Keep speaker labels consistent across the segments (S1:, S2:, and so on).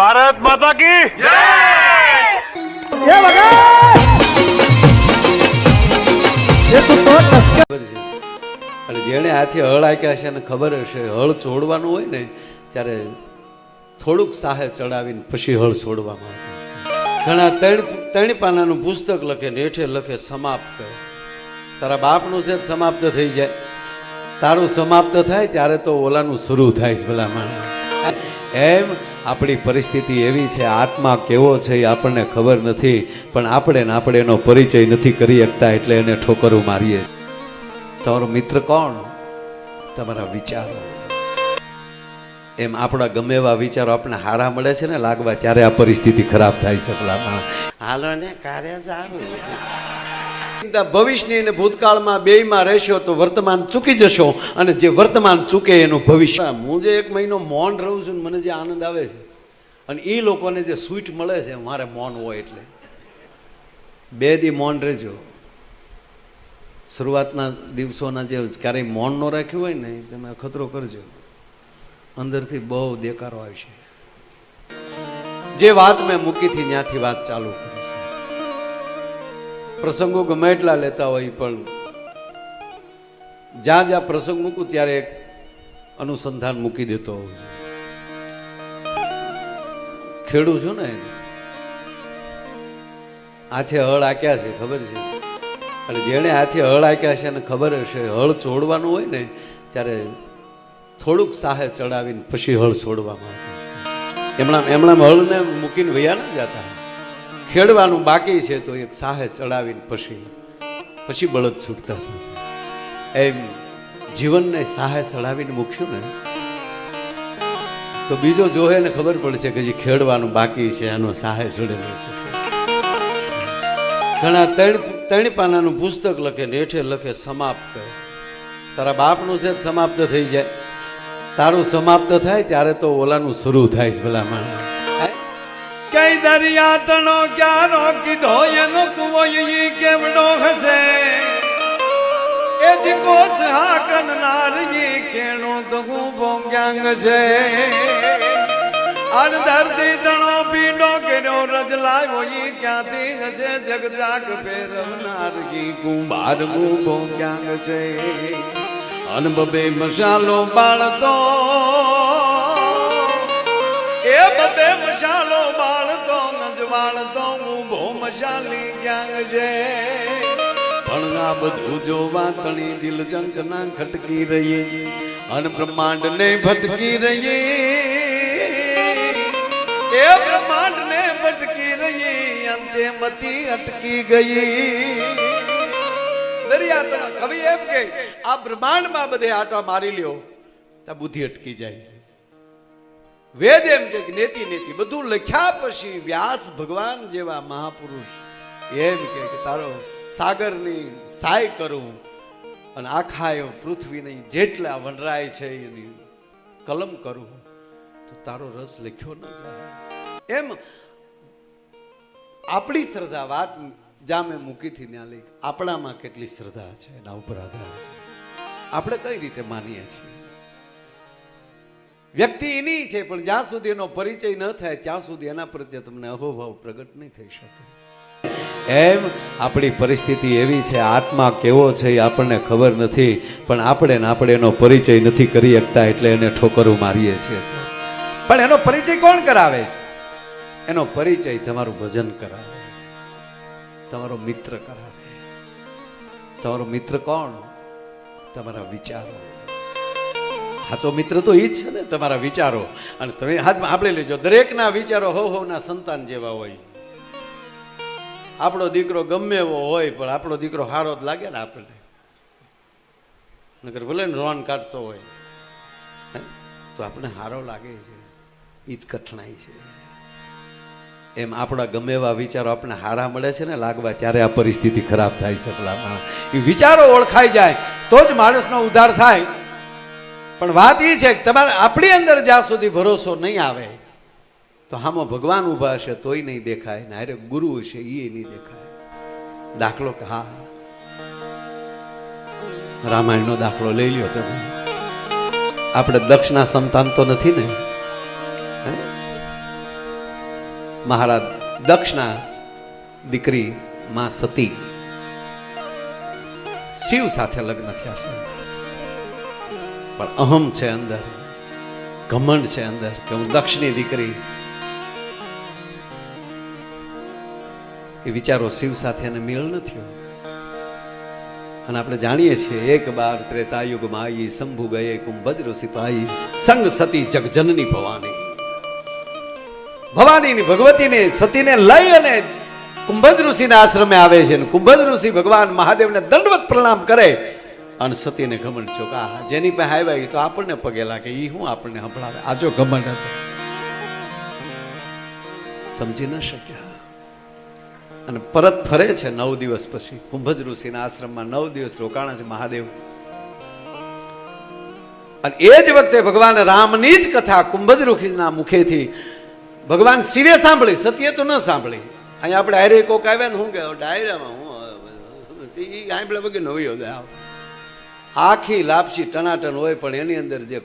S1: ભારત માતા કી જય।
S2: અને જેણે હાથી હળ આંક્યા છે અને ખબર હશે હળ છોડવાનું હોય ને ત્યારે થોડુંક સાહે ચડાવીને પછી હળ છોડવામાં આવતું છે। ઘણા ત્રણ પાનાનું પુસ્તક લખે ને હેઠે લખે સમાપ્ત। તારા બાપનું છે સમાપ્ત થઈ જાય, તારું સમાપ્ત થાય ત્યારે તો ઓલાનું શરૂ થાય છે ભલા માણસ। એમ આપણી પરિસ્થિતિ એવી છે, આત્મા કેવો છે એ આપણને ખબર નથી, પણ આપણે એનો પરિચય નથી કરી શકતા, એટલે એને ઠોકરો મારીએ। તમારો મિત્ર કોણ? તમારા વિચારો। એમ આપણા ગમે એવા વિચારો આપણને હારા મળે છે ને લાગવા, ત્યારે આ પરિસ્થિતિ ખરાબ થાય છે ભલા માણસ। હાલો ને કાર્ય સારું। ભવિષ્યની અને ભૂતકાળમાં બેયમાં રહેશો તો વર્તમાન ચૂકી જશો, અને જે વર્તમાન ચૂકે એનું ભવિષ્ય। હું જે 1 મહિનો મૌન રહું છું ને મને જે આનંદ આવે છે, અને એ લોકોને જે સ્વીટ મળે છે મારે મૌન હોય એટલે 2 દી મૌન રહેજો। શરૂઆતના દિવસોના જે ક્યારેય મૌન ન રાખ્યું હોય ને તમે અખતરો કરજો, અંદરથી બહુ દેકારો આવશે। જે વાત મેં મૂકીથી ત્યાંથી વાત ચાલુ કરું છું। પ્રસંગો ગમે એટલા લેતા હોય, પણ જ્યાં જ્યાં પ્રસંગ મૂકું ત્યારે એક અનુસંધાન મૂકી દેતો હોઉં। ખેડૂ છું ને, હાથે હળ આંક્યા છે ખબર છે, અને જેણે હાથે હળ આંક્યા છે અને ખબર હશે હળ છોડવાનું હોય ને ત્યારે થોડુંક સાહે ચડાવીને પછી હળ છોડવામાં આવતું છે। એમણા હળને મૂકીને વયા ન જતા, ખેડવાનું બાકી છે તો એક સાહે ચડાવીને પછી બળદ છૂટતા થશે। એમ જીવનને સાહે ચડાવીને મૂકશું ને તો બીજો જોહે ને ખબર પડશે કે હજી ખેડવાનું બાકી છે, આનો સાહે ચડેલો છે। ઘણા ત્રણ પાનાનું પુસ્તક લખે ને હેઠે લખે સમાપ્ત। તારા બાપનું છે સમાપ્ત થઈ જાય, તારું સમાપ્ત થાય ત્યારે તો ઓલાનું શરૂ થાય છે ભલા માણસ। કઈ દરિયા તણો ક્યારો કીધો એનો કુવો ઈ કેવડો હશે, એ જ કોસ હાકન નારી કેણો તો ગુબો ક્યાંગ છે। અન ધરતી તણો પીડો કેરો રજ લાવ્યો ઈ ક્યાંથી હશે, જગ જાગ ફેરવનાર ઈ કુંભાર ગુબો ક્યાંગ છે। અન બબે મસાલો બાળતો, એ બબે મસાલો બાળતો નજવાળતો ઊભો મસાલી ક્યાંગ છે। પણ આ બધું જોવા તણી દિલ જંકના ખટકી રહી, અન બ્રહ્માંડ ને ભટકી રહી, એ બ્રહ્માંડ ને ભટકી રહી, અંતે મતી અટકી ગઈ। દરિયા તળા કવિ એમ કે આ બ્રહ્માંડમાં બધે આટા મારી લ્યો તો બુદ્ધિ અટકી જાય છે। વેદ એમ કે નેતિ નેતિ બધું લખ્યા પછી વ્યાસ ભગવાન જેવા મહાપુરુષ એમ કે તારો સાગરની સાય કરું અને આખા પૃથ્વીની જેટલા વનરાય છે એની કલમ કરું તો તારો રસ લખ્યો ન જાય। એમ આપણી શ્રદ્ધા વાત જ્યાં મેં મૂકીથી ત્યાં લઈ, આપણામાં કેટલી શ્રદ્ધા છે એના ઉપર આધાર છે, આપણે કઈ રીતે માનીએ છીએ। વ્યક્તિ એની છે, પણ જ્યાં સુધી એનો પરિચય ન થાય ત્યાં સુધી એના પ્રત્યે તમને અહોભાવ પ્રગટ નહીં થઈ શકે। એમ આપણી પરિસ્થિતિ એવી છે, આત્મા કેવો છે એ આપણને ખબર નથી, પણ આપણે એનો પરિચય નથી કરી શકતા, એટલે એને ઠોકરો મારીએ છીએ। પણ એનો પરિચય કોણ કરાવે? એનો પરિચય તમારું ભજન કરાવે, તમારો મિત્ર કરાવે। તમારો મિત્ર કોણ? તમારા વિચારો। સાચો મિત્ર તો એ જ છે ને, તમારા વિચારો। અને તમે હાથમાં આપણે લેજો, દરેકના વિચારો હોના સંતાન જેવા હોય છે। આપણો દીકરો ગમે એવો હોય, પણ આપણો દીકરો હારો જ લાગે ને આપણને, નકર ભલે ને રોન કાઢતો હોય તો આપણે હારો લાગે છે, એ જ કઠણાઈ છે। એમ આપણા ગમે એવા વિચારો આપણને હારા મળે છે ને લાગવા, ત્યારે આ પરિસ્થિતિ ખરાબ થાય છે ભલા માણસ। એ વિચારો ઓળખાઈ જાય તો જ માણસનો ઉદ્ધાર થાય। પણ વાત એ છે કે તમારે આપણી અંદર જ્યાં સુધી ભરોસો નહીં આવે તો હામાં ભગવાન ઊભા હશે તોય નહીં દેખાય, ને અરે ગુરુ હશે એ નહીં દેખાય। દાખલો કે હા, રામાયણનો દાખલો લઈ લ્યો તમે। આપણે દક્ષના સંતાન તો નથી ને, મહારાજ દક્ષના દીકરી માં સતી શિવ સાથે લગ્ન થયા છે, પણ અહમ છે અંદર, ઘમંડ છે અંદર કે હું દક્ષની દીકરી. એ વિચારો શિવ સાથે એને મેળ ન થયો. અને આપણે જાણીએ છીએ 1 ત્રેતાયુગમાં આવી શંભુ ગયે કુંભજ ઋષિ પાઈ સંગ સતી જગજનની ભવાની. ભવાનીની ભગવતીને સતીને લઈ અને કુંભજ ઋષિના આશ્રમે આવે છે. કુંભજ ઋષિ ભગવાન મહાદેવને દંડવત પ્રણામ કરે અને સતીને ઘમંડ ચોકા જેની પાસે આવ્યા તો આપણને પગે લાગે, એ હું આપણને સંભળાવે. આ જો ઘમંડ હતો, સમજી ન શક્યા અને પરત ફરે છે 9 દિવસ પછી. કુંભજ ઋષિના આશ્રમમાં 9 દિવસ રોકાણા છે મહાદેવ. અને એ જ વખતે ભગવાન રામની જ કથા કુંભજ ઋષિના મુખેથી ભગવાન શિવે સાંભળી, સતીએ તો ન સાંભળી. અહીંયા આપણે હારે કોક આવ્યા ને શું કહે ડાયરામાં હું સાંભળ્યા વગર નવી જાય. આખી લાપસી ટનાટન હોય પણ એની અંદર જે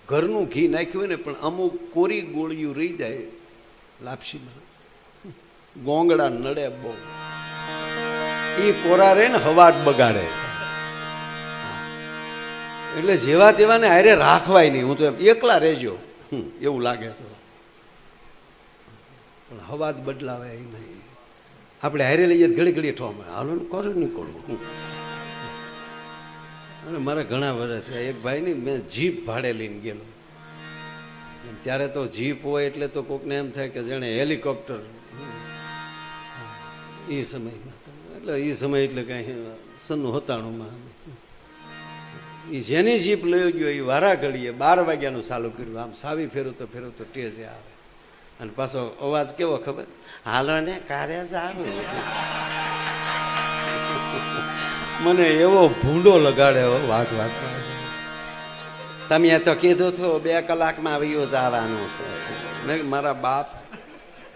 S2: ઘરનું ઘી નાખ્યું હોય ને પણ અમુક કોરી ગોળીયું રહી જાય લાપસીમાં, ગોંગડા નડે બહુ. એ કોરા રે ને હવા જ બગાડે છે. એટલે જેવા તેવાને હારે રાખવાય નહીં. હું તો એકલા રહેજો એવું લાગે તો, પણ હવા જ બદલાવે નહીં. આપણે હારે લઈએ ઘડી ઘડી ઠોમાં હાલો ને કરો નીકળવું. અને મારા ઘણા વર્ષ છે. એક ભાઈની મેં જીપ ભાડે લઈને ગયેલો. ત્યારે તો જીપ હોય એટલે તો કોકને એમ થાય કે જેણે હેલિકોપ્ટર એ સમયમાં, એટલે એ સમય એટલે કાંઈ 97 એ જેની જીપ લઈ ગયો એ વારા ઘડીએ 12 વાગ્યાનું ચાલુ કર્યું. આમ સાવી ફેરવતો ટેજે આવે અને પાછો અવાજ કેવો ખબર, હાલો ને કારે સારું. મને એવો ભૂંડો લગાડે વાત તમે તો કીધું છો 2 કલાકમાં આવ્યો જવાનું છે. મેં મારા બાપ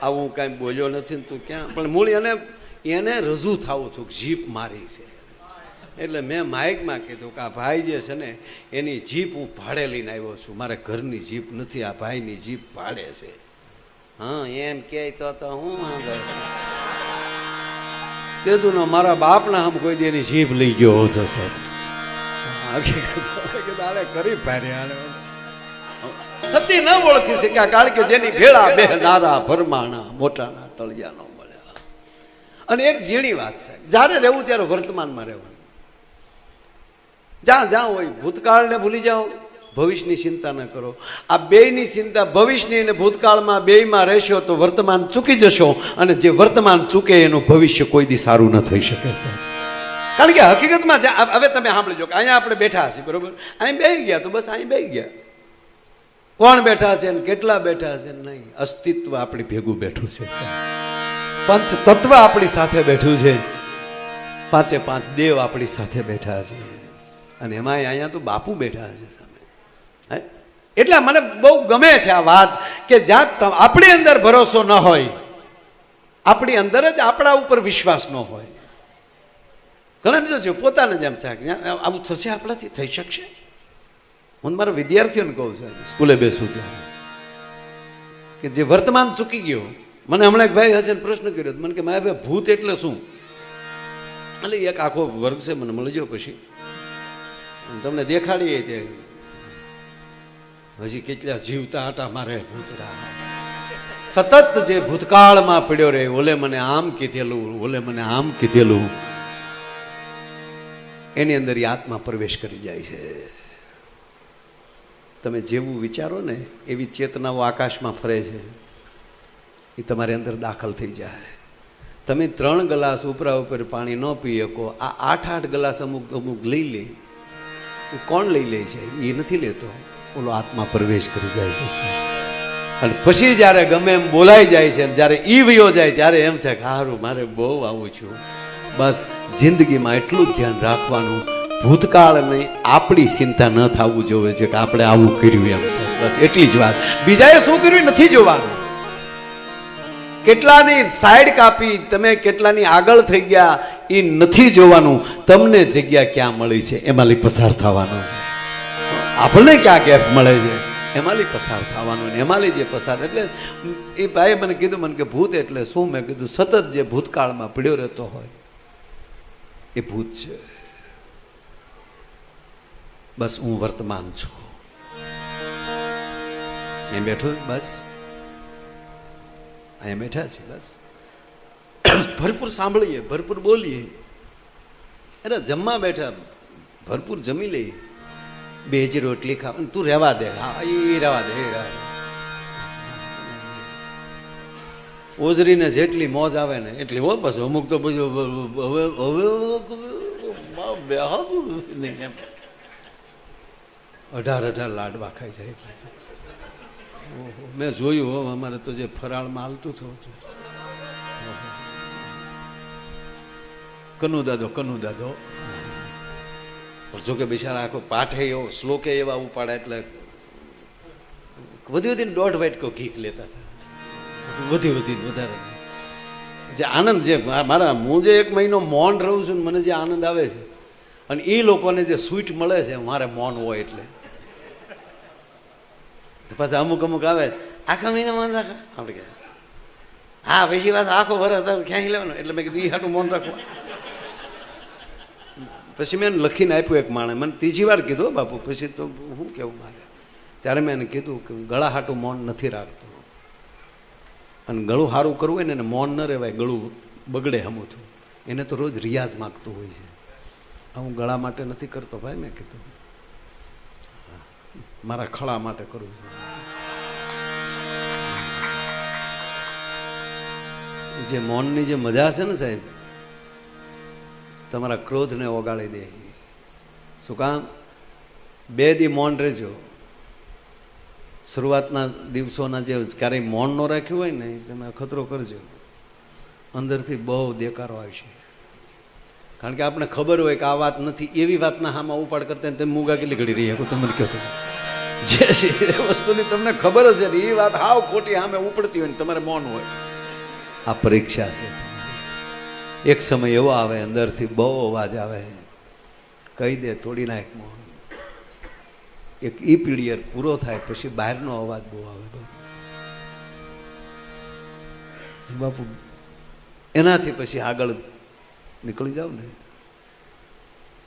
S2: આવું કાંઈ બોલ્યો નથી ને તું ક્યાં, પણ મૂળ એને રજૂ થવું હતું જીપ મારી છે. એટલે મેં માઇકમાં કીધું કે આ ભાઈ જે છે ને એની જીપ હું ભાડે લઈને આવ્યો છું, મારે ઘરની જીપ નથી, આ ભાઈની જીપ ભાડે છે. હા એમ કે તો હું વાંધો તેદું મારા બાપના આમ કોઈ દેની જીભ લઈ ગયો હતો સાહેબ. કરી સતી ન ઓળખી શક્યા કારણ કે જેની ભેળા બે નારા ભરમાણા મોટાના તળિયા ન મળ્યા. અને એક ઝીણી વાત છે, જ્યારે રહેવું ત્યારે વર્તમાનમાં રહેવું. જ્યાં હોય ભૂતકાળને ભૂલી જાઓ, ભવિષ્યની ચિંતા ન કરો. આ બેયની ચિંતા ભવિષ્યની અને ભૂતકાળમાં બેયમાં રહેશો તો વર્તમાન ચૂકી જશો, અને જે વર્તમાન ચૂકે એનું ભવિષ્ય કોઈ દી સારું ન થઈ શકે છે. કારણ કે હકીકતમાં હવે તમે સાંભળજો કે અહીંયા આપણે બેઠા છીએ બરોબર, અહીં બેસી ગયા તો બસ અહીં બેસી ગયા. કોણ બેઠા છે ને કેટલા બેઠા છે નહીં, અસ્તિત્વ આપણી ભેગું બેઠું છે. પંચ તત્વ આપણી સાથે બેઠું છે, 5 દેવ આપણી સાથે બેઠા છે, અને એમાં અહીંયા તો બાપુ બેઠા છે સામે. એટલે મને બહુ ગમે છે આ વાત કે જ્યાં આપણી અંદર ભરોસો ન હોય, આપણી અંદર જ આપણા ઉપર વિશ્વાસ ન હોય. ઘણા જોજો પોતાને જ એમ થાય આવું થશે, આપણાથી થઈ શકશે. હું મારા વિદ્યાર્થીઓને કહું છું સ્કૂલે બેસું ત્યારે કે જે વર્તમાન ચૂકી ગયો, મને હમણાં એક ભાઈ હશે પ્રશ્ન કર્યો મને કે મારા ભાઈ ભૂત એટલે શું? એટલે એક આખો વર્ગ છે, મને મળજો પછી તમને દેખાડીએ તે હજી કેટલા જીવતા હતા મારે ભૂતડા. સતત જે ભૂતકાળમાં પડ્યો રહે, ઓલે મને આમ કીધેલું, ઓલે મને આમ કીધેલું, એની અંદર આત્મા પ્રવેશ કરી જાય છે. તમે જેવું વિચારો ને એવી ચેતનાઓ આકાશમાં ફરે છે, એ તમારી અંદર દાખલ થઈ જાય. તમે 3 ગ્લાસ ઉપરા ઉપર પાણી ન પી શકો, આ 8 ગ્લાસ અમુક લઈ લે. કોણ લઈ લે છે? એ નથી લેતો, ઓલો આત્મા પ્રવેશ કરી જાય છે. અને પછી જ્યારે ગમે એમ બોલાઈ જાય છે, જ્યારે ઈ વયો જાય ત્યારે એમ થાય કે હારું મારે બહુ આવું છું. બસ જિંદગીમાં એટલું જ ધ્યાન રાખવાનું, ભૂતકાળની આપણી ચિંતા ન થવું જોવે છે કે આપણે આવું કર્યું એમ છે. બસ એટલી જ વાત, બીજાએ શું કર્યું નથી જોવાનું. કેટલાની સાઈડ કાપી, તમે કેટલાની આગળ થઈ ગયા એ નથી જોવાનું. તમને જગ્યા ક્યાં મળી છે એમાંથી પસાર થવાનું છે. આપણને ક્યાં ગેપ મળે છે એમાંથી પસાર થવાનું ને એમાંથી જે પસાર એટલે એ ભાઈએ મને કીધું મને કે ભૂત એટલે શું? મેં કીધું સતત જે ભૂતકાળમાં પડ્યો રહેતો હોય એ ભૂત છે. બસ હું વર્તમાન છું. એ બેઠો બસ અહીંયા બેઠા છે બસ ભરપૂર સાંભળીએ, ભરપૂર બોલીએ. અરે જમવા બેઠા ભરપૂર જમી લઈએ, બે જ રોટલી ખાવ, તું રહેવા દે, હા એ રહેવા દે, એ રહેવા દે. ઓઝરીને જેટલી મોજ આવે ને એટલી હો. બસ અમુક તો બધું હવે નહીં એમ 18 લાડવા ખાઈ જાય પાછા. મેં જોયું હો, અમારે તો જે ફરાળમાં હાલતું થયું હતું. કનુ દાદો પણ જોકે બિચારા આખો પાઠે એવો શ્લોકે એવા ઉપાડે એટલે વધીને 1.5 વાટકો ઘી લેતા હતા. વધીને વધારે જે આનંદ, જે મારા હું જે 1 મહિનો મૌન રહું છું ને મને જે આનંદ આવે છે, અને એ લોકોને જે સ્વીટ મળે છે મારે મૌન હોય એટલે. પાછા અમુક આવે આખા મહિનામાં આપણે કે હા પછી વાત આખો વરસ ક્યાંય લેવાનો, એટલે મેં કીધું એ હાટું મૌન રાખવા. પછી મેં લખીને આપ્યું એક માણે, મને 3જી વાર કીધું બાપુ, પછી તો શું કેવું મારે. ત્યારે મેં એને કીધું કે ગળા હાટું મૌન નથી રાખતો, અને ગળું સારું કરવું હોય ને એને મૌન ન રહેવાય, ગળું બગડે હમું. એને તો રોજ રિયાઝ માગતું હોય છે. હું ગળા માટે નથી કરતો ભાઈ, મેં કીધું મારા ખળા માટે કરું છું. જે મૌનની જે મજા છે ને સાહેબ, તમારા ક્રોધને ઓગાળી દે. શું કામ? 2 દી મૌન રહેજો. શરૂઆતના દિવસોના જે ક્યારેય મૌન ન રાખ્યું હોય ને તમે ખતરો કરજો, અંદરથી બહુ દેકારો આવશે. કારણ કે આપણે ખબર હોય કે આ વાત નથી, એવી વાતના હામાં ઉપાડ કરતા તમે મૂગા કેટલી ઘડી રહી શકો. તમને કહો તો જે વસ્તુની તમને ખબર જ છે ને એ વાત હાવ ખોટી સામે ઉપડતી હોય ને તમારે મૌન હોય. આ પરીક્ષા છે તમારી. એક સમય એવો આવે અંદરથી બહુ અવાજ આવે, કહી દે તોડી નાખ મૌન. એક ઈ પીરિયડ પૂરો થાય પછી બહારનો અવાજ બહુ આવે બાપુ. એનાથી પછી આગળ નીકળી જાવ ને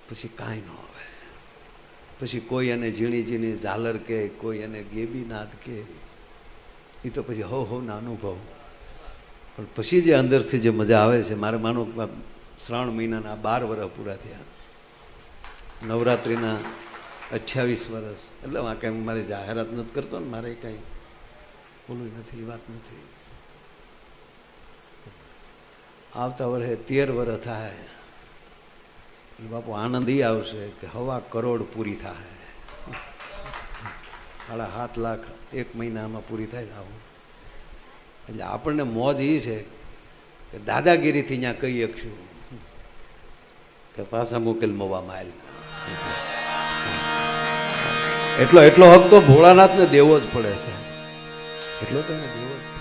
S2: પછી કાંઈ ન આવે. પછી કોઈ એને ઝીણી ઝાલર કે કોઈ એને ગેબીનાદ કે એ તો પછી હવના અનુભવ. પણ પછી જે અંદરથી જે મજા આવે છે, મારે માનો શ્રાવણ મહિનાના 12 વર્ષ પૂરા થયા, નવરાત્રિના 28 વર્ષ. એટલે આ કંઈ મારી જાહેરાત નથી કરતો ને, મારે કંઈ બોલવું નથી, એ વાત નથી. આવતા વર્ષે 13 વર્ષ થાય એટલે બાપુ આનંદ એ આવશે કે 1.25 કરોડ પૂરી થાય. 7.5 લાખ 1 મહિનામાં પૂરી થાય આવું. એટલે આપણને મોજ એ છે કે દાદાગીરીથી ત્યાં કહી શકશું કે પાછા મોકલ મવા માલ. એટલો હક તો ભોળાનાથને દેવો જ પડે છે. એટલો તો એને દેવો જ પડે.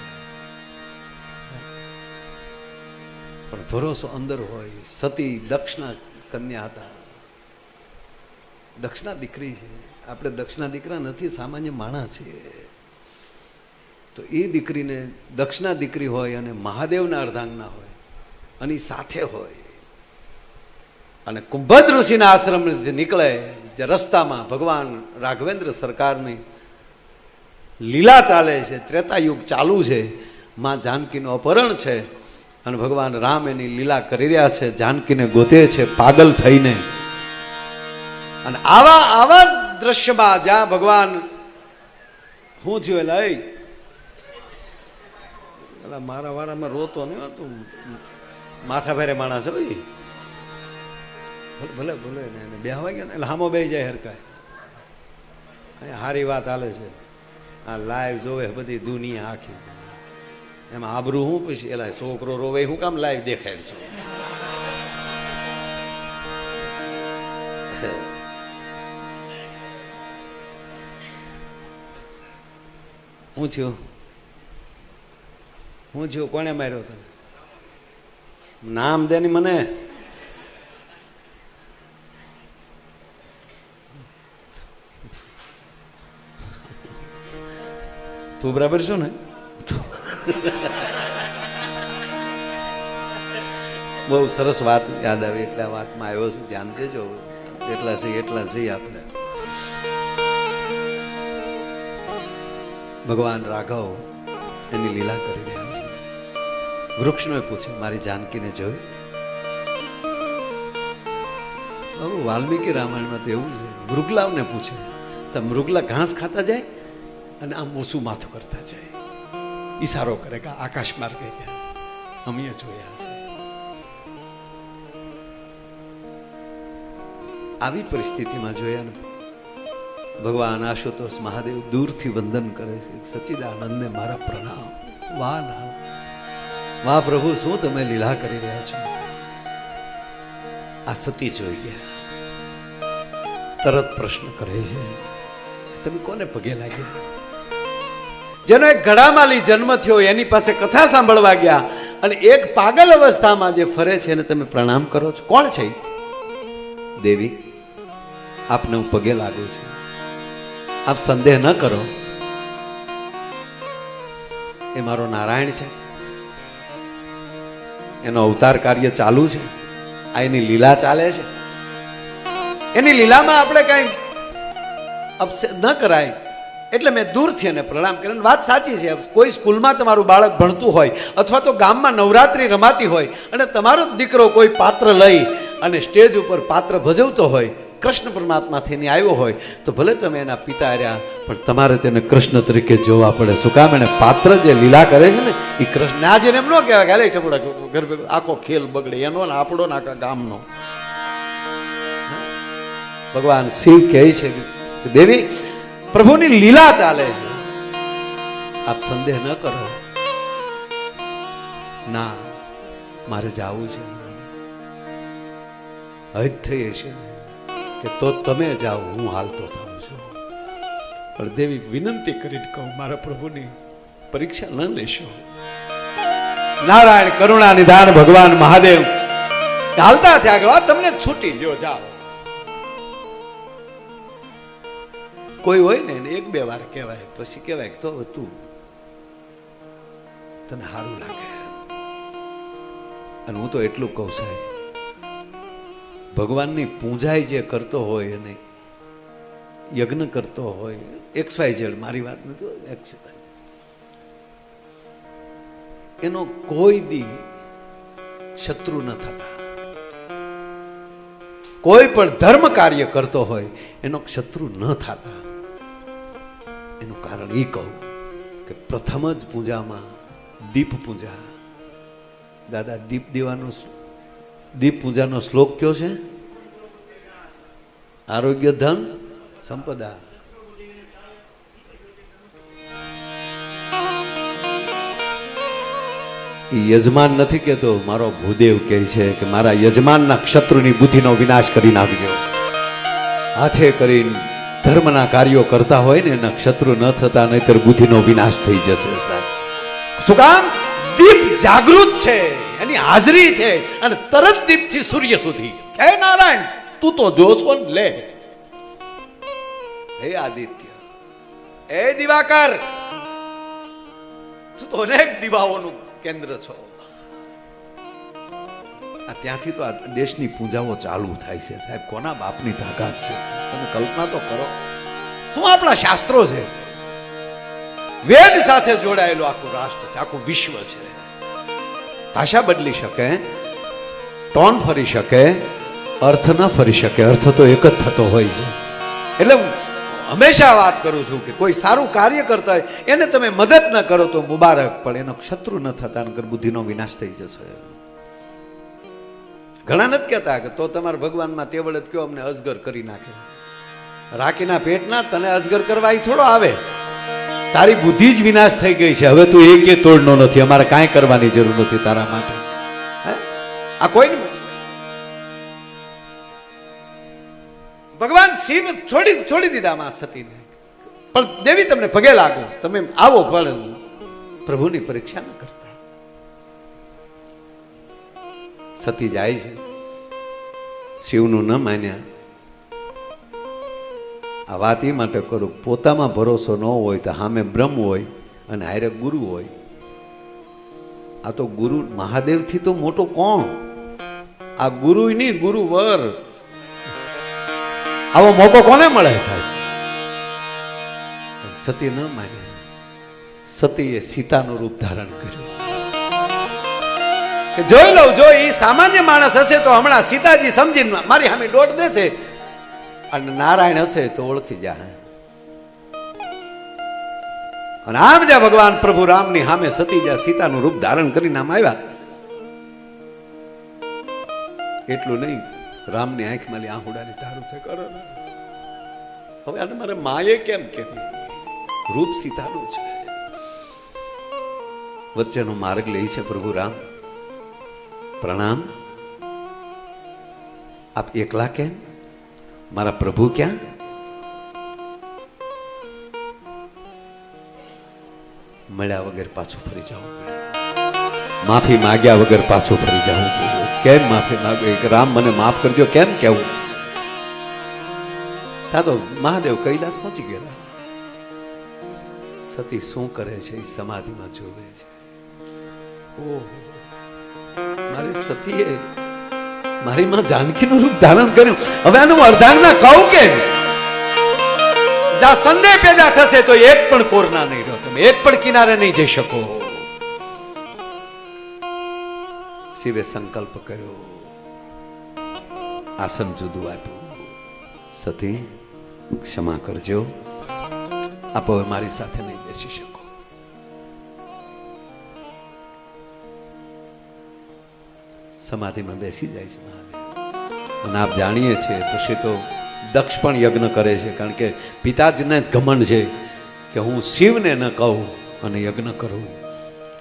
S2: પણ ભરોસો અંદર હોય. સતી દક્ષના કન્યા હતા, દક્ષના દીકરી છે. આપણે દક્ષના દીકરા નથી, સામાન્ય માણસ છે. તો એ દીકરીને દક્ષના દીકરી હોય અને મહાદેવના અર્ધાંગના હોય અને એ સાથે હોય અને કુંભજ ઋષિના આશ્રમથી નીકળે જે રસ્તામાં ભગવાન રાઘવેન્દ્ર સરકારની લીલા ચાલે છે, ત્રેતાયુગ ચાલુ છે, માં જાનકીનું અપહરણ છે અને ભગવાન રામ એની લીલા કરી રહ્યા છે, જાનકીને ગોતે છે પાગલ થઈને. અને આવા દ્રશ્યમાં જ્યાં ભગવાન શું થયું એટલે મારા વાળામાં રોતો નહીં હતું, માથા ભારે માણસ હોય, ભલે ભલે ને બેહવા ગયા ને એટલે હામો બે જાય હરકાય. અહીંયા સારી વાત હાલે છે, આ લાઈવ જોવે બધી દુનિયા આખી, એમાં આબરું હું પછી એલા છોકરો રોવે હું કામ લાઈવ દેખાડ છું. હું થયું કોને માર્યો તને? નામ દે ની મને. તું બરાબર છો ને? બહુ સરસ વાત યાદ આવી એટલે આ વાતમાં આવ્યો છું. ધ્યાન દેજો, જેટલા છે એટલા છે આપણે. ભગવાન રાઘવ એની લીલા કરી રહ્યા છે. વૃક્ષનો પૂછે મારી જાનકીને જોઈ? વાલ્મીકી રામાયણમાં તો એવું છે. મૃગલાઓને પૂછે તો મૃગલા ઘાસ ખાતા જાય અને આમ ઓછું માથું કરતા જાય, ઈશારો કરે કે આકાશ માર્ગે ગયા. અમે જોયા છે. આવી પરિસ્થિતિમાં જોયા ને ભગવાન આશુતોષ મહાદેવ દૂરથી વંદન કરે છે. સચ્ચિદાનંદને મારા પ્રણામ. વાહ ના વાહ પ્રભુ, શું તમે લીલા કરી રહ્યા છો? આ સતી જોઈ ગયા, તરત પ્રશ્ન કરે છે તમે કોને પગે લાગ્યા? જેનો એક ઘડામાલી જન્મ થયો એની પાસે કથા સાંભળવા ગયા અને એક પાગલ અવસ્થામાં જે ફરે છે એને તમે પ્રણામ કરો છો. કોણ છે? દેવી, આપને હું પગે લાગુ છું. આપ સંદેહ ન કરો, એ મારો નારાયણ છે. એનો અવતાર કાર્ય ચાલુ છે. આ એની લીલા ચાલે છે. એની લીલામાં આપણે કઈ અપસેટ ન કરાય એટલે મેં દૂરથી એને પ્રણામ કર્યો. વાત સાચી છે. કોઈ સ્કૂલમાં તમારું બાળક ભણતું હોય અથવા તો ગામમાં નવરાત્રિ રમાતી હોય અને તમારો જ દીકરો કોઈ પાત્ર લઈ અને સ્ટેજ ઉપર પાત્ર ભજવતો હોય, કૃષ્ણ પરમાત્માથી એની આવ્યો હોય, તો ભલે તમે એના પિતા રહ્યા પણ તમારે તેને કૃષ્ણ તરીકે જોવા પડે. શું કામ? એને પાત્ર જે લીલા કરે છે ને એ કૃષ્ણ. આજે એમ ન કહેવાય કે હાલે ટપડા ઘર આખો ખેલ બગડે એનો ને આપણો ને આખા ગામનો. ભગવાન શિવ કહે છે કે દેવી, પ્રભુની લીલા ચાલે છે, આપ સંદેહ ન કરો. ના, મારે જાવું છે. હદ થઈ છે ને કે તો તમે જાઓ, હું હાલતો થાઉં છું. પણ દેવી વિનંતી કરીને કહું, મારા પ્રભુની પરીક્ષા ન લેશો. નારાયણ કરુણા નિધાન ભગવાન મહાદેવ હાલતા થયા ગયો, તમને છૂટી લ્યો, જાઓ. કોઈ હોય ને એક બે વાર કહેવાય, પછી કહેવાય તો તું તને સારું લાગે. અને હું તો એટલું કહું સાહેબ, ભગવાનની પૂજાઈ જે કરતો હોય અને યજ્ઞ કરતો હોય, XYZ મારી વાત નથી, એનો કોઈ દી શત્રુ ન થતા. કોઈ પણ ધર્મ કાર્ય કરતો હોય એનો શત્રુ ન થતા. એનું કારણ એ કહું કે પ્રથમ જ પૂજામાં દીપ પૂજા. દાદા દીપ પૂજાનો શ્લોક કયો છે? આરોગ્ય ધન સંપદા. યજમાન નથી કહેતો, મારો ભૂદેવ કહે છે કે મારા યજમાનના શત્રુની બુદ્ધિનો વિનાશ કરી નાખજો. હાથે કરીને ધર્મના કાર્યો કરતા હોય ને એના શત્રુ ન થતા, નહીતર બુદ્ધિનો વિનાશ થઈ જશે સાહેબ. શું કામ? દીપ જાગૃત છે, એની હાજરી છે અને તરત દીપથી સૂર્ય સુધી. હે નારાયણ, તું તો જોશો ને લે. હે આદિત્ય, હે દિવાકર, તું તો અનેક દિવાઓનું કેન્દ્ર છો. ત્યાંથી તો આ દેશની પૂજાઓ ચાલુ થાય છે સાહેબ. કોના બાપની તાકાત છે તમે કલ્પના તો કરો. શું આપણા શાસ્ત્રો છે, વેદ સાથે જોડાયેલું આખું રાષ્ટ્ર છે, આખું વિશ્વ છે. ભાષા બદલી શકે, ટોન ફરી શકે, અર્થ ન ફરી શકે. અર્થ તો એક જ થતો હોય છે. એટલે હું હંમેશા વાત કરું છું કે કોઈ સારું કાર્ય કરતા હોય એને તમે મદદ ન કરો તો મુબારક, પણ એનો શત્રુ ન થતા નકર બુદ્ધિનો વિનાશ થઈ જશે. ઘણા નથી કહેતા કે તો તમારા ભગવાનમાં તે વડે કયો અમને અજગર કરી નાખે. રાખીના પેટના તને અજગર કરવા એ થોડો આવે. તારી બુદ્ધિ જ વિનાશ થઈ ગઈ છે. હવે તું એક તોડનો નથી, અમારે કાંઈ કરવાની જરૂર નથી તારા માટે. આ કોઈ ભગવાન શિવ છોડી દીધા માં સતીને. પણ દેવી તમને પગે લાગો, તમે આવો, પણ પ્રભુની પરીક્ષા ન કરતા. સતી જાય છે, શિવનું ન માન્યા. આ વાત એ માટે કરું, પોતામાં ભરોસો ન હોય તો સામે બ્રહ્મ હોય અને હારે ગુરુ હોય. આ તો ગુરુ મહાદેવથી તો મોટો કોણ? આ ગુરુ નહીં, ગુરુવર. આવો મોકો કોને મળે સાહેબ? સતી ન માને. સતીએ સીતાનું રૂપ ધારણ કર્યું કે જોઈ લઉં, જો એ સામાન્ય માણસ હશે તો હમણાં સીતાજી સમજીને મારી સામે દોટ દેશે, અને નારાયણ હશે તો ઓળખી જાય. અને આમ જ્યાં ભગવાન પ્રભુ રામની સામે સતી જ્યાં સીતાનું રૂપ ધારણ કરીને આમ આવ્યા, એટલું નહીં, રામની આંખમાં આહુડાની તારું થઈ કરો. હવે આને મારે માએ કેમ કેવી? રૂપ સીતાનું છે. વચ્ચેનો માર્ગ લે છે પ્રભુ રામ. પ્રણામ. આપ એકલા કેમ? મારા પ્રભુ ક્યાં? મળ્યા વગર પાછું ફરી જવું પડ્યું. માફી માગ્યા વગર પાછું ફરી જવું પડ્યું. કેમ માફી માંગે? રામ મને માફ કરજો કેમ કેવું? તા તો મહાદેવ કૈલાસ પહોંચી ગયેલા. સતી શું કરે છે એ સમાધિમાં જોવે છે. ઓહ, મારી સતીએ મારી માં જાનકીનું રૂપ ધારણ કર્યું. હવે આનું અર્ધાંગના કહું કેમ? જ્યાં સંદેહ પેદા થશે તો એક પણ કોરના નહીં રહો, તમે એક પણ કિનારે નહીં જઈ શકો. શિવે સંકલ્પ કર્યો, આસન જુદું આપ્યું. સતી ક્ષમા કરજો, આપ હવે મારી સાથે નહીં બેસી શકો. સમાધિમાં બેસી જાય છે મહાદેવ. અને આપ જાણીએ છીએ પછી તો દક્ષ પણ યજ્ઞ કરે છે, કારણ કે પિતાજીને ઘમંડ છે કે હું શિવને ન કહું અને યજ્ઞ કરું.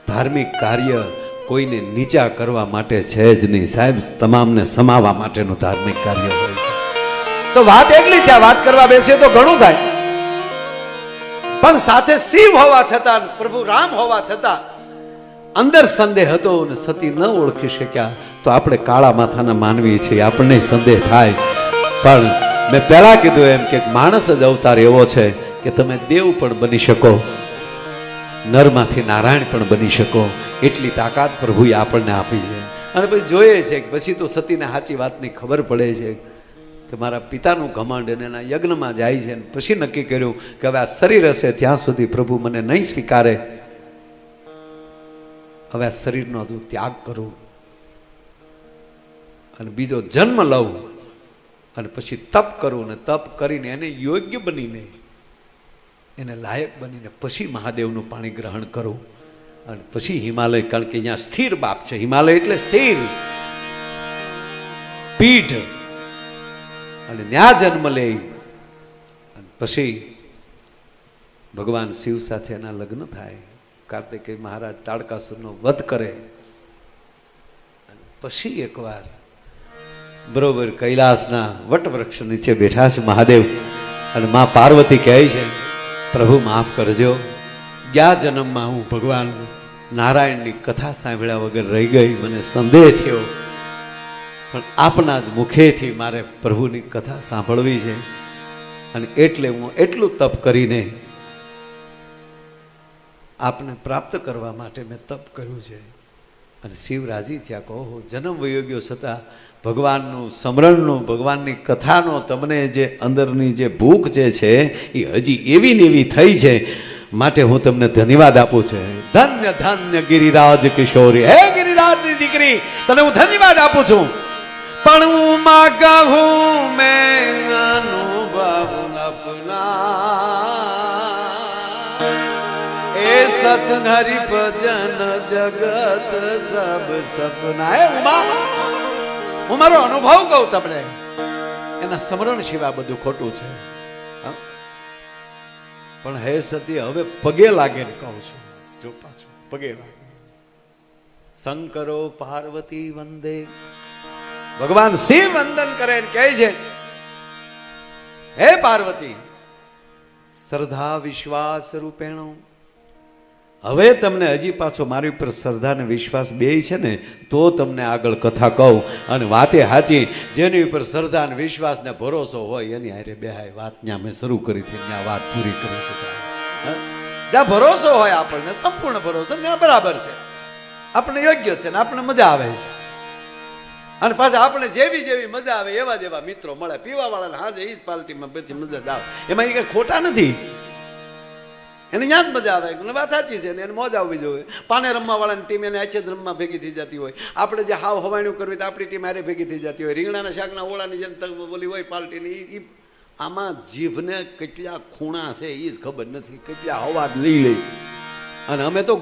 S2: ધાર્મિક કાર્ય કોઈને નીચા કરવા માટે છે જ નહીં સાહેબ, તમામને સમાવવા માટેનું ધાર્મિક કાર્ય હોય છે. તો વાત એટલી છે, વાત કરવા બેસીએ તો ઘણું થાય, પણ સાથે શિવ હોવા છતાં, પ્રભુ રામ હોવા છતાં અંદર સંદેહ હતો અને સતી ન ઓળખી શક્યા. તો આપણે કાળા માથાના માનવી છીએ, આપણને સંદેહ થાય. પણ મેં પહેલા કીધું એમ કે માણસ જ અવતાર એવો છે કે તમે દેવ પણ બની શકો, નરમાંથી નારાયણ પણ બની શકો. એટલી તાકાત પ્રભુએ આપણને આપી છે. અને પછી જોઈએ છે કે પછી તો સતીને સાચી વાતની ખબર પડે છે કે મારા પિતાનું ઘમંડ, અને એના યજ્ઞમાં જાય છે. પછી નક્કી કર્યું કે હવે આ શરીર હશે ત્યાં સુધી પ્રભુ મને નહીં સ્વીકારે, હવે આ શરીરનો ત્યાગ કરું અને બીજો જન્મ લઉં, અને પછી તપ કરું, અને તપ કરીને એને યોગ્ય બનીને, એને લાયક બનીને પછી મહાદેવનું પાણી ગ્રહણ કરું. અને પછી હિમાલય, કારણ કે અહીંયા સ્થિર બાપ છે. હિમાલય એટલે સ્થિર પીઠ, અને ત્યાં જન્મ લે. અને પછી ભગવાન શિવ સાથે એના લગ્ન થાય. કાર્તિકેય મહારાજ તાડકાસુરનો વધ કરે. અને પછી એકવાર બરોબર કૈલાસના વટવૃક્ષ નીચે બેઠા છે મહાદેવ, અને મા પાર્વતી કહે છે પ્રભુ માફ કરજો, ગયા જન્મમાં હું ભગવાન નારાયણની કથા સાંભળ્યા વગર રહી ગઈ, મને સંદેહ થયો, પણ આપના જ મુખેથી મારે પ્રભુની કથા સાંભળવી છે, અને એટલે હું એટલું તપ કરીને આપને પ્રાપ્ત કરવા માટે મેં તપ કર્યું છે. અને શિવ રાજી થયા, કહો જન્મ વયો ગયો છતાં ભગવાનનું સ્મરણનું, ભગવાનની કથાનો તમને જે અંદરની જે ભૂખ જે છે એ હજી એવી ને એવી થઈ છે, માટે હું તમને ધન્યવાદ આપું છું. ધન્ય ધન્ય ગિરિરાજ કિશોરી, હે ગિરિરાજની દીકરી, તને હું ધન્યવાદ આપું છું. પણ હું માં કહું મેં અનુભવ અપના, એ સત હરિ ભજન જગત સબ સપના. હે ઉમા, હું મારો અનુભવ કહું તમને, એના સ્મરણ સિવાય બધું ખોટું છે. પણ હે સતી, હવે પગે લાગે ને કહું છું, જો પાછું પગે લાગે. શંકરો પાર્વતી વંદે, ભગવાન શિવ વંદન કરે ને કહે છે હે પાર્વતી, શ્રદ્ધા વિશ્વાસ રૂપેણો, હવે તમને હજી પાછો મારી ઉપર શ્રદ્ધા ને વિશ્વાસ બે છે ને તો તમને આગળ કથા કહું. અને વાતે સાચી, જેની ઉપર શ્રદ્ધા ને વિશ્વાસ ને ભરોસો હોય એની હારે બેહાય વાત. ત્યાં મેં શરૂ કરી હતી, ત્યાં વાત પૂરી કરી શકાય. જ્યાં ભરોસો હોય આપણને, સંપૂર્ણ ભરોસો ને બરાબર છે, આપણે યોગ્ય છે ને આપણે મજા આવે છે. અને પાછા આપણે જેવી જેવી મજા આવે એવા જેવા મિત્રો મળે. પીવા વાળાને હાજે એ જ પાર્ટીમાં પછી મજા જ આવે. એમાં એ કઈ ખોટા નથી, એને ત્યાં જ મજા આવે. વાત સાચી છે ને, એને મોજ આવવી જોઈએ. પાને રમવા વાળાની ટીમ એને આચે જ રમવા ભેગી થઈ જતી હોય. આપણે જે હાવ હવાણું કરવી તો આપણી ટીમ હારે ભેગી થઈ જતી હોય. રીંગણાના શાકના ઓળાની જેમ બોલી હોય પાર્ટીની. એ આમાં જીભને કેટલા ખૂણા છે એ જ ખબર નથી, કેટલા અવાજ લઈ લે. અને અમે તો